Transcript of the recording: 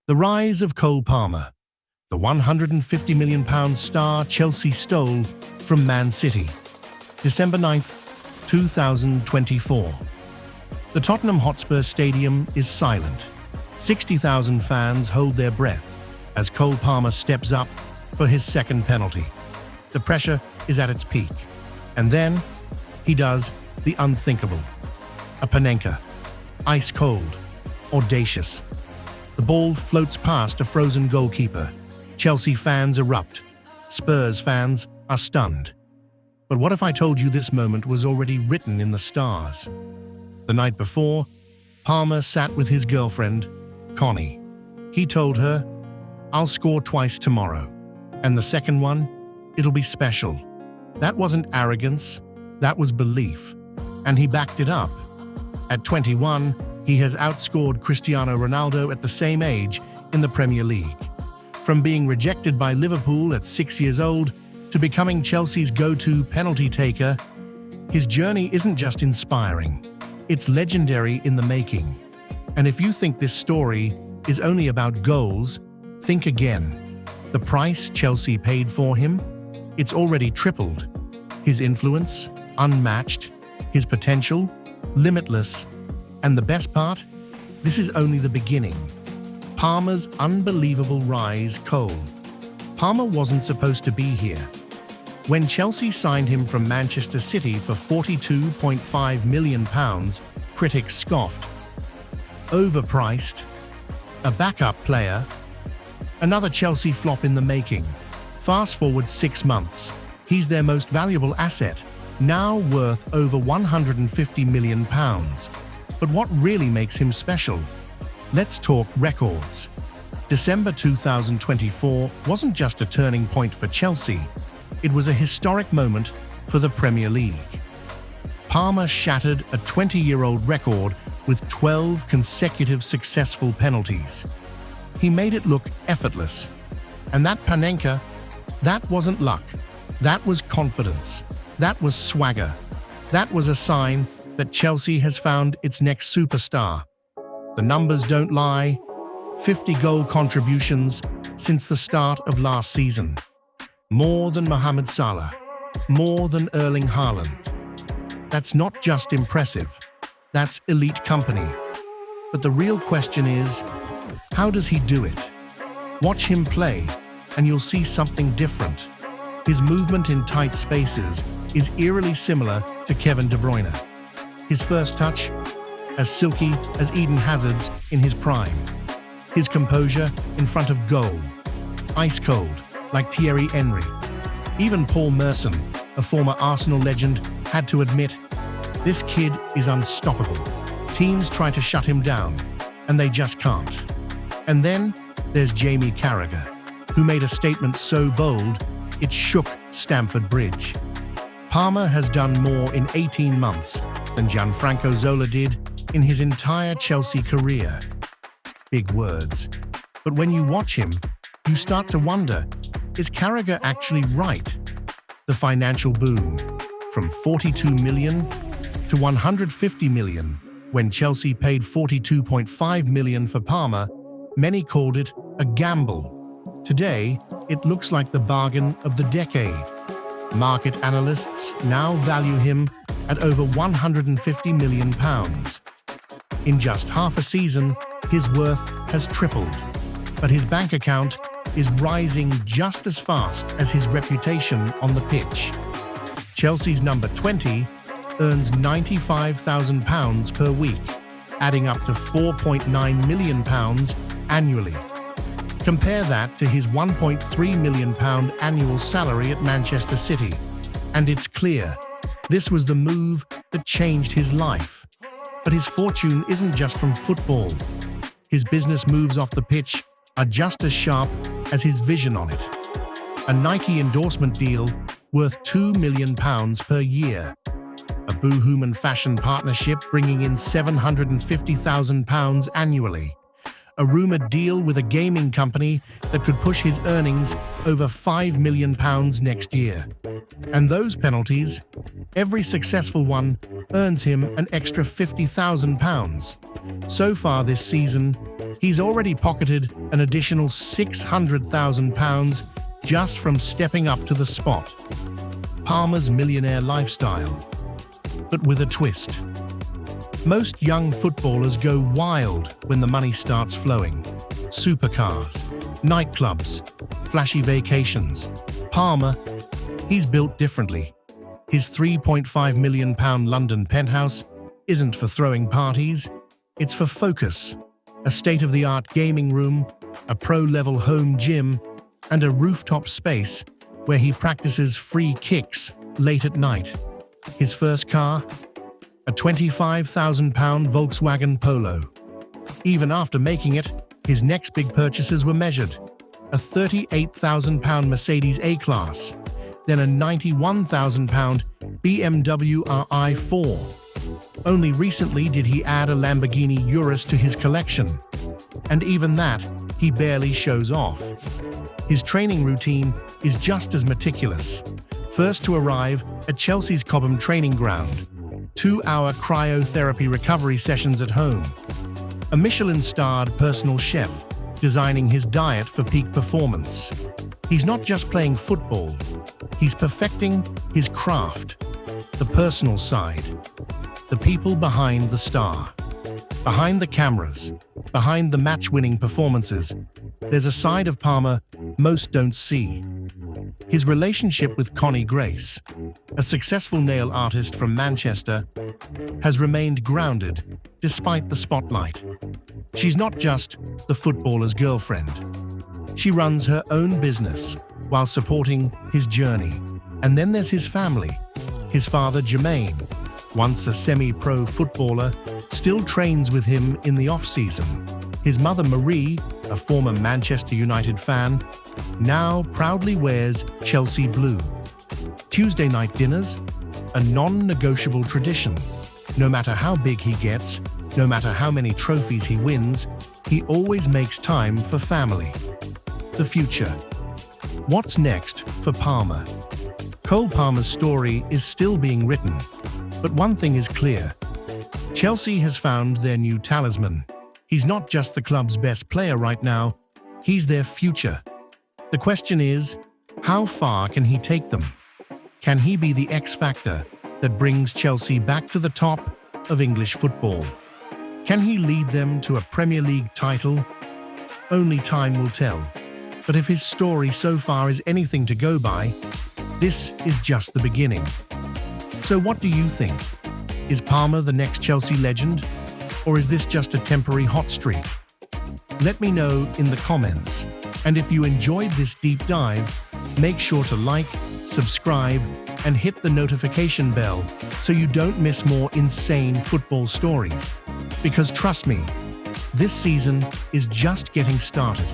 The rise of Cole Palmer, the £150 million star Chelsea stole from Man City. December 9th, 2024. The Tottenham Hotspur Stadium is silent. 60,000 fans hold their breath as Cole Palmer steps up for his second penalty. The pressure is at its peak. And then, he does the unthinkable. A Panenka. Ice cold. Audacious. The ball floats past a frozen goalkeeper. Chelsea fans erupt. Spurs fans are stunned. But what if I told you this moment was already written in the stars? The night before, Palmer sat with his girlfriend, Connie. He told her, "I'll score twice tomorrow. And the second one, it'll be special." That wasn't arrogance, that was belief. And he backed it up. At 21, he has outscored Cristiano Ronaldo at the same age in the Premier League. From being rejected by Liverpool at 6 years old to becoming Chelsea's go-to penalty taker, his journey isn't just inspiring, it's legendary in the making. And if you think this story is only about goals, think again. The price Chelsea paid for him? It's already tripled. His influence? Unmatched. His potential? Limitless. And the best part? This is only the beginning. Palmer's unbelievable rise. Cole Palmer wasn't supposed to be here. When Chelsea signed him from Manchester City for £42.5 million, critics scoffed. Overpriced? A backup player? Another Chelsea flop in the making. Fast forward 6 months. He's their most valuable asset, now worth over £150 million. But what really makes him special? Let's talk records. December 2024 wasn't just a turning point for Chelsea, it was a historic moment for the Premier League. Palmer shattered a 20-year-old record with 12 consecutive successful penalties. He made it look effortless. And that Panenka, that wasn't luck. That was confidence. That was swagger. That was a sign that Chelsea has found its next superstar. The numbers don't lie. 50 goal contributions since the start of last season. More than Mohamed Salah. More than Erling Haaland. That's not just impressive. That's elite company. But the real question is, how does he do it? Watch him play, and you'll see something different. His movement in tight spaces is eerily similar to Kevin De Bruyne. His first touch, as silky as Eden Hazard's in his prime. His composure in front of goal, ice cold, like Thierry Henry. Even Paul Merson, a former Arsenal legend, had to admit, this kid is unstoppable. Teams try to shut him down, and they just can't. And then there's Jamie Carragher, who made a statement so bold, it shook Stamford Bridge. Palmer has done more in 18 months than Gianfranco Zola did in his entire Chelsea career. Big words. But when you watch him, you start to wonder, is Carragher actually right? The financial boom, from 42 million to 150 million, when Chelsea paid 42.5 million for Palmer, many called it a gamble. Today, it looks like the bargain of the decade. Market analysts now value him at over £150 million. In just half a season, his worth has tripled, but his bank account is rising just as fast as his reputation on the pitch. Chelsea's number 20 earns £95,000 per week, adding up to £4.9 million annually. Compare that to his £1.3 million annual salary at Manchester City, and it's clear, this was the move that changed his life. But his fortune isn't just from football. His business moves off the pitch are just as sharp as his vision on it. A Nike endorsement deal worth £2 million per year. A Boohooman fashion partnership bringing in £750,000 annually. A rumored deal with a gaming company that could push his earnings over £5 million next year. And those penalties, every successful one earns him an extra £50,000. So far this season, He's already pocketed an additional £600,000 just from stepping up to the spot. Palmer's millionaire lifestyle, but with a twist. Most young footballers go wild when the money starts flowing. Supercars, nightclubs, flashy vacations. Palmer, he's built differently. His £3.5 million London penthouse isn't for throwing parties, it's for focus. A state-of-the-art gaming room, a pro-level home gym, and a rooftop space where he practices free kicks late at night. His first car? A £25,000 Volkswagen Polo. Even after making it, his next big purchases were measured. A £38,000 Mercedes A-Class, then a £91,000 BMW i4. Only recently did he add a Lamborghini Urus to his collection. And even that, he barely shows off. His training routine is just as meticulous. First to arrive at Chelsea's Cobham training ground, 2-hour cryotherapy recovery sessions at home. A Michelin-starred personal chef designing his diet for peak performance. He's not just playing football, he's perfecting his craft. The personal side, the people behind the star, behind the cameras, behind the match-winning performances, there's a side of Palmer most don't see. His relationship with Connie Grace, a successful nail artist from Manchester, has remained grounded despite the spotlight. She's not just the footballer's girlfriend. She runs her own business while supporting his journey. And then there's his family. His father, Jermaine, once a semi-pro footballer, still trains with him in the off-season. His mother, Marie, a former Manchester United fan, now proudly wears Chelsea blue. Tuesday night dinners, a non-negotiable tradition. No matter how big he gets, no matter how many trophies he wins, he always makes time for family. The future. What's next for Palmer? Cole Palmer's story is still being written, but one thing is clear. Chelsea has found their new talisman. He's not just the club's best player right now, he's their future. The question is, how far can he take them? Can he be the X factor that brings Chelsea back to the top of English football? Can he lead them to a Premier League title? Only time will tell. But if his story so far is anything to go by, this is just the beginning. So what do you think? Is Palmer the next Chelsea legend? Or is this just a temporary hot streak? Let me know in the comments. And if you enjoyed this deep dive, make sure to like, subscribe, and hit the notification bell so you don't miss more insane football stories. Because trust me, this season is just getting started.